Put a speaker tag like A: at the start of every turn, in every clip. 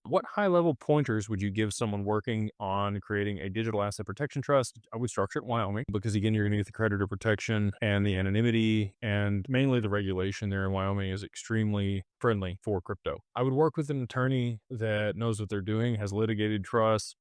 A: What high level pointers would you give someone working on creating a digital asset protection trust? I would structure it in Wyoming because, again, you're going to get the creditor protection and the anonymity, and mainly the regulation there in Wyoming is extremely friendly for crypto. I would work with an attorney that knows what they're doing, has litigated trusts,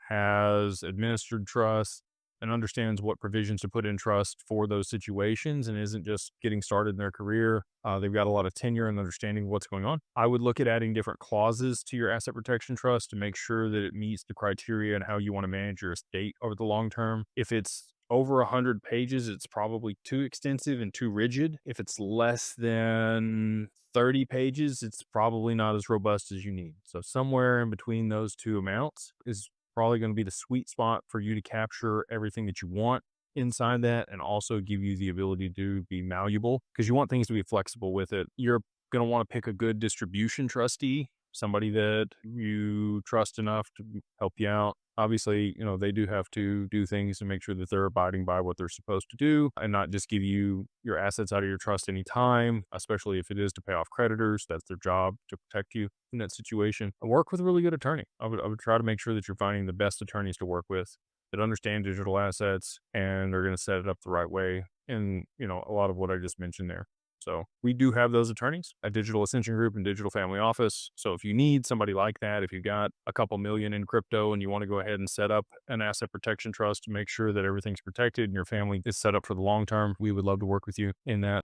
A: has administered trusts, and understands what provisions to put in trust for those situations and isn't just getting started in their career. They've got a lot of tenure and understanding of what's going on. I would look at adding different clauses to your asset protection trust to make sure that it meets the criteria and how you want to manage your estate over the long term. If it's over 100 pages, it's probably too extensive and too rigid. If it's less than 30 pages, it's probably not as robust as you need. So somewhere in between those two amounts is probably going to be the sweet spot for you to capture everything that you want inside that and also give you the ability to be malleable because you want things to be flexible with it. You're going to want to pick a good distribution trustee, somebody that you trust enough to help you out. Obviously, they do have to do things to make sure that they're abiding by what they're supposed to do and not just give you your assets out of your trust anytime, especially if it is to pay off creditors. That's their job to protect you in that situation. Work with a really good attorney. I would try to make sure that you're finding the best attorneys to work with that understand digital assets and are going to set it up the right way. And, a lot of what I just mentioned there. So we do have those attorneys at Digital Ascension Group and Digital Family Office. So if you need somebody like that, if you've got a couple million in crypto and you want to go ahead and set up an asset protection trust to make sure that everything's protected and your family is set up for the long term, we would love to work with you in that.